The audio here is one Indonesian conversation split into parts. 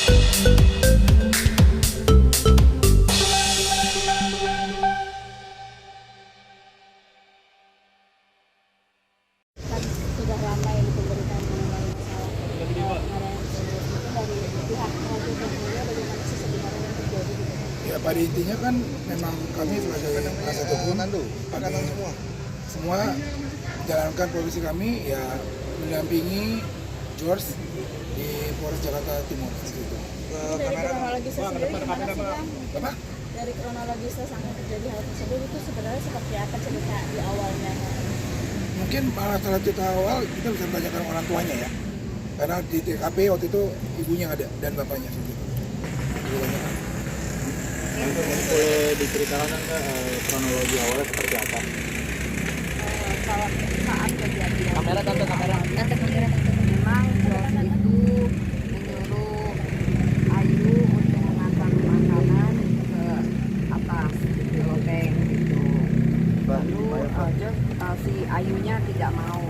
Kan sudah ramai di pemberitaan mengenai masalah pengadaan sendiri itu dari pihak Raja Mulia, bagaimana sih sebenarnya yang terjadi gitu? Ya pada intinya kan memang kami sebagai penasihat hukum kami semua menjalankan profesi kami ya mendampingi George di Polres Jakarta Timur gitu. Dari kronologisnya sendiri gimana sih Bang? Apa? Dari kronologisnya sampai terjadi hal tersebut itu sebenarnya seperti apa cerita di awalnya? Mungkin malah salah cerita awal kita bisa tanyakan orang tuanya ya. Karena di TKP waktu itu ibunya ada dan bapaknya gitu. Boleh diceritakan kan kronologi awalnya seperti apa? Saat kejadian Kamera tante kamera. memang Jos itu menyuruh Ayu untuk mengantar makanan ke atas di loteng gitu. Lalu si Ayunya tidak mau.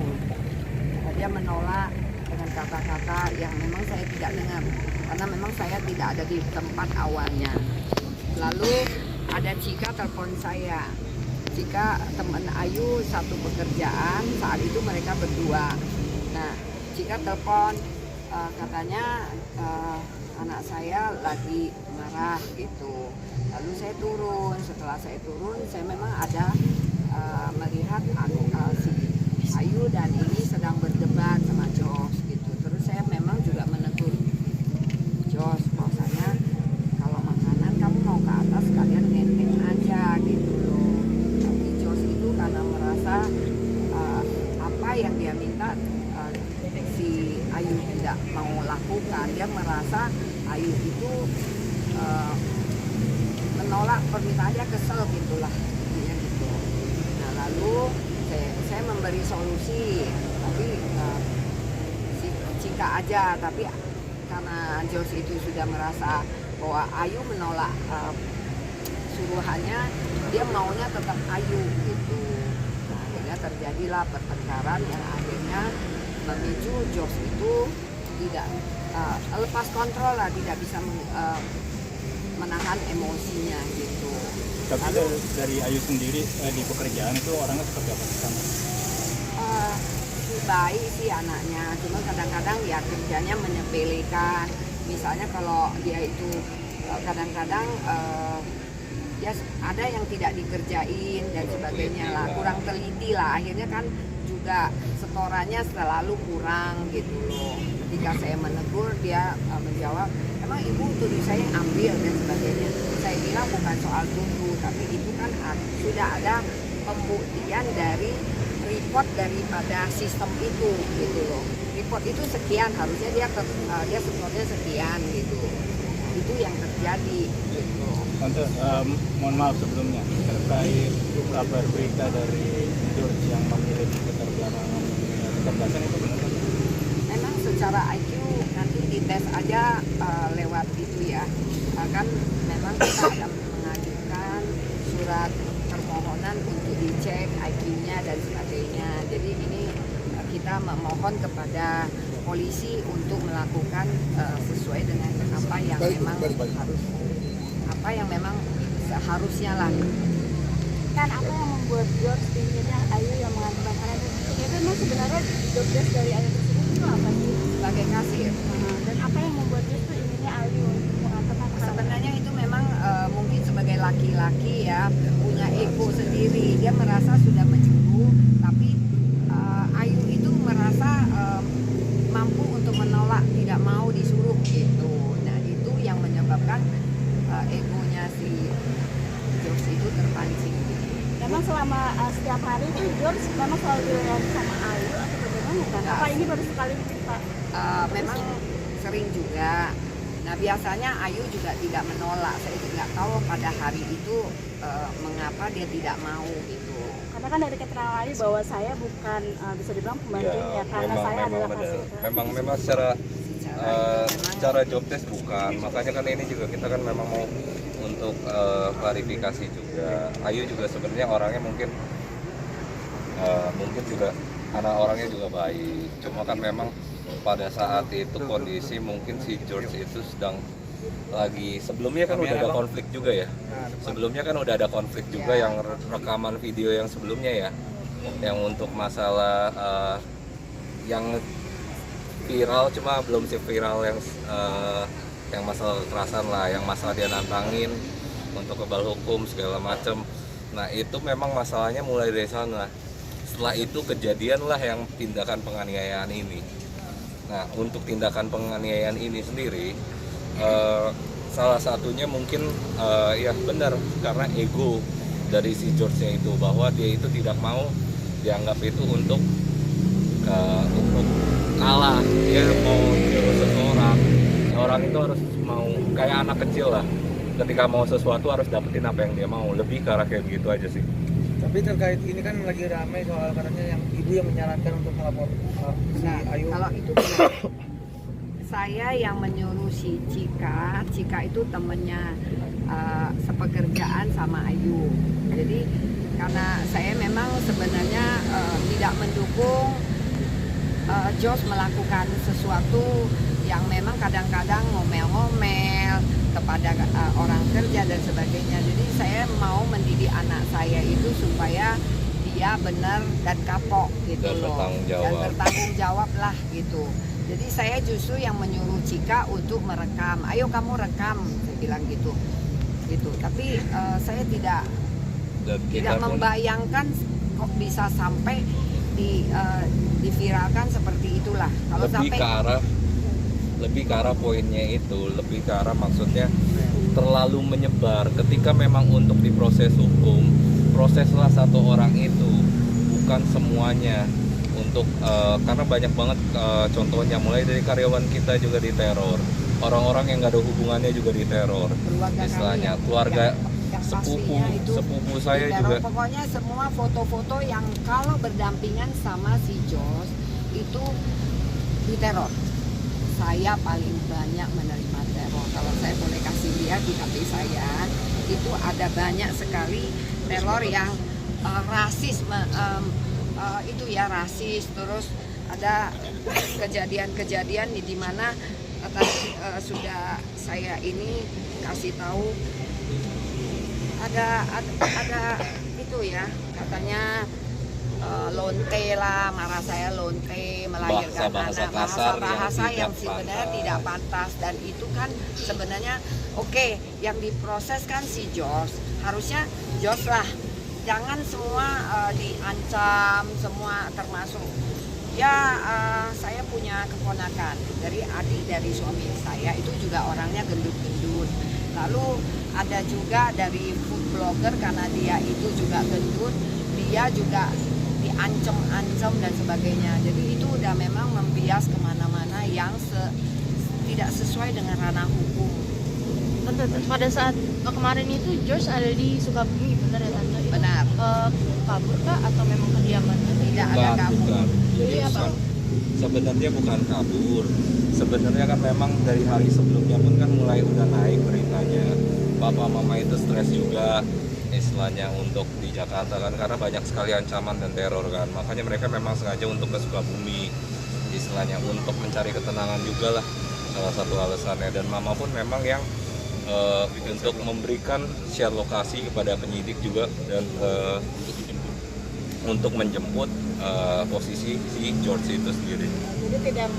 Dia menolak dengan kata-kata yang memang saya tidak dengar karena memang saya tidak ada di tempat awalnya. Lalu ada Cika telepon saya. Cika teman Ayu satu pekerjaan, saat itu mereka berdua. Nah, Cika telepon katanya anak saya lagi marah gitu. Lalu saya turun. Setelah saya turun, saya memang ada melihat si Ayu dan ini sedang berdebat sama Jos gitu. Terus saya memang juga menegur Jos, bahwasanya kalau makanan kamu mau ke atas kalian nenteng aja gitu loh. Tapi Jos itu karena merasa apa yang dia minta si Ayu tidak mau lakukan, dia merasa Ayu itu menolak permintaan, dia kesel gitulah intinya gitu. Nah lalu saya memberi solusi, tapi si Cika aja, tapi karena Jos itu sudah merasa bahwa Ayu menolak suruhannya, dia maunya tetap Ayu gitu. Nah, akhirnya terjadilah pertengkaran yang akhirnya memicu Jos itu tidak lepas kontrol lah, tidak bisa menahan emosinya gitu. Tapi dari Ayu sendiri di pekerjaan itu orangnya seperti apa sih? Baik sih anaknya, cuma kadang-kadang ya kerjanya menyepelekan. Misalnya kalau dia itu kadang-kadang ya ada yang tidak dikerjain dan sebagainya lah, kurang teliti lah. Akhirnya kan juga setorannya selalu kurang gitu loh. Ketika saya menegur, dia menjawab, emang ibu tuduh saya yang ambil dan sebagainya. Saya bilang bukan soal tuduh, tapi itu kan sudah ada pembuktian dari report daripada sistem itu gitu loh. Report itu sekian, harusnya dia setornya sekian gitu. Itu yang terjadi gitu. Tante, mohon maaf sebelumnya terkait kabar berita dari George yang memiliki keterbelakangan kecerdasan itu benar kan? Memang secara IQ nanti dites aja lewat itu ya. Kan memang kita ada mengajukan surat permohonan untuk dicek IQ-nya dan sebagainya. Jadi ini kita memohon kepada polisi untuk melakukan sesuai dengan apa yang memang harus, apa yang memang seharusnya lah. Kan apa yang membuat George pinginnya Ayu yang mengambil makanan itu memang sebenarnya job desk dari Ayu tersebut itu apa sih? Sebagai kasir. Dan apa yang membuat dia tuh inginnya Ayu untuk mengantar makanan? Sebenarnya itu memang mungkin sebagai laki-laki ya punya ego sendiri, dia merasa sudah menyuruh, tapi Ayu itu merasa mampu untuk menolak, tidak mau disuruh gitu. Nah itu yang menyebabkan egonya si George itu terpancing. Memang selama setiap hari itu George memang selalu dilayani sama Ayu atau bagaimana kan? Apa ini baru sekali Pak? Memang sering juga. Nah biasanya Ayu juga tidak menolak. Saya tidak tahu pada hari itu mengapa dia tidak mau gitu. Karena kan dari keterangan Ayu bahwa saya bukan bisa dibilang pembantunya, karena saya adalah kasir. Memang secara job desk bukan, makanya kan ini juga kita kan memang mau untuk klarifikasi juga. Ayu juga sebenarnya orangnya mungkin juga karena orangnya juga baik, cuma kan memang pada saat itu kondisi mungkin si George itu sedang lagi, sebelumnya kan udah ada konflik juga ya. Sebelumnya kan udah ada konflik juga yang rekaman video yang sebelumnya ya. Yang untuk masalah yang viral, cuma belum sih viral yang masalah kekerasan lah, yang masalah dia nantangin untuk kebal hukum segala macem. Nah itu memang masalahnya mulai dari sana. Setelah itu kejadian lah yang tindakan penganiayaan ini. Nah untuk tindakan penganiayaan ini sendiri, salah satunya mungkin ya benar karena ego dari si George-nya itu, bahwa dia itu tidak mau dianggap itu untuk kalah. Dia mau nyuruh seseorang, orang itu harus mau kayak anak kecil lah, ketika mau sesuatu harus dapetin apa yang dia mau, lebih ke arah kayak begitu aja sih. Tapi terkait ini kan lagi ramai soal katanya yang ibu yang menyarankan untuk melapor si Nah, Ayu. kalau itu benar. Saya yang menyuruh si Cika itu temennya sepekerjaan sama Ayu. Jadi karena saya memang sebenarnya tidak mendukung Jos melakukan sesuatu yang memang kadang-kadang ngomel-ngomel kepada orang kerja dan sebagainya. Jadi saya mau mendidik anak saya itu supaya dia benar dan kapok gitu Dan loh. bertanggung jawab. Dan bertanggung jawab lah gitu. Jadi saya justru yang menyuruh Cika untuk merekam. Ayo kamu rekam, saya bilang gitu. Gitu. Tapi saya tidak Dan kita pun membayangkan kok bisa sampai diviralkan seperti itulah. Kalau lebih sampai ke arah poinnya itu, lebih ke arah maksudnya terlalu menyebar. Ketika memang untuk diproses hukum, proseslah satu orang itu, bukan semuanya. Untuk karena banyak banget contohnya, mulai dari karyawan kita juga diteror, orang-orang yang nggak ada hubungannya juga diteror, keluarga istilahnya kami keluarga yang sepupu pastinya itu sepupu saya diteror. juga. Pokoknya semua foto-foto yang kalau berdampingan sama si Jos itu diteror. Saya paling banyak menerima teror. Kalau saya boleh kasih lihat di HP saya, itu ada banyak sekali teror yang rasis, itu ya rasis. Terus ada kejadian-kejadian di mana sudah saya ini kasih tahu ada itu ya, katanya lonte lah, marah saya lonte, melahirkan Bahasa-bahasa anak, kasar bahasa yang yang tidak sebenarnya pantas. tidak pantas. Dan itu kan sebenarnya oke, yang diproses kan si Jos, harusnya Jos lah, jangan semua diancam semua, termasuk ya saya punya keponakan dari adik dari suami saya, itu juga orangnya gendut-gendut. Lalu ada juga dari food blogger, karena dia itu juga gendut, dia juga diancam-ancam dan sebagainya. Jadi itu udah memang membias kemana-mana yang tidak sesuai dengan ranah hukum. Tante, pada saat kemarin itu George ada di Sukabumi, benar ya Tante? Benar. Kabur kah atau memang kediaman? Tidak ada kamu. Bukan. Jadi Jadi apa? sebenarnya bukan kabur. Sebenarnya kan memang dari hari sebelumnya pun kan mulai udah naik beritanya. Bapak mama itu stres juga istilahnya untuk di Jakarta kan, karena banyak sekali ancaman dan teror kan. Makanya mereka memang sengaja untuk ke Sukabumi istilahnya untuk mencari ketenangan juga lah, salah satu alasannya. Dan mama pun memang yang untuk memberikan share lokasi kepada penyidik juga, dan untuk menjemput posisi si George itu sendiri. Jadi tidak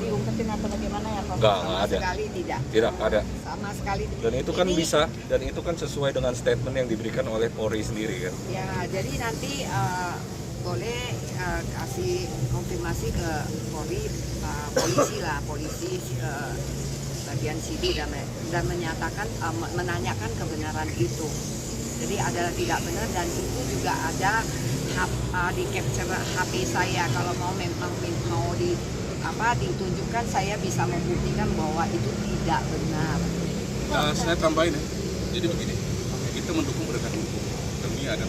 diungkapin atau bagaimana ya? Nggak Sama ada. sekali tidak. Tidak ada. Sama sekali. Dan itu kan Jadi, bisa, dan itu kan sesuai dengan statement yang diberikan oleh Polri sendiri kan. ya, jadi nanti boleh kasih konfirmasi ke polisi lah, polisi bagian sini, dan menyatakan menanyakan kebenaran itu. Jadi ada tidak benar, dan itu juga ada di capture HP saya. Kalau memang mau ditunjukkan, saya bisa membuktikan bahwa itu tidak benar. Saya tambahin ya, jadi begini, kita mendukung penegakan hukum demi ada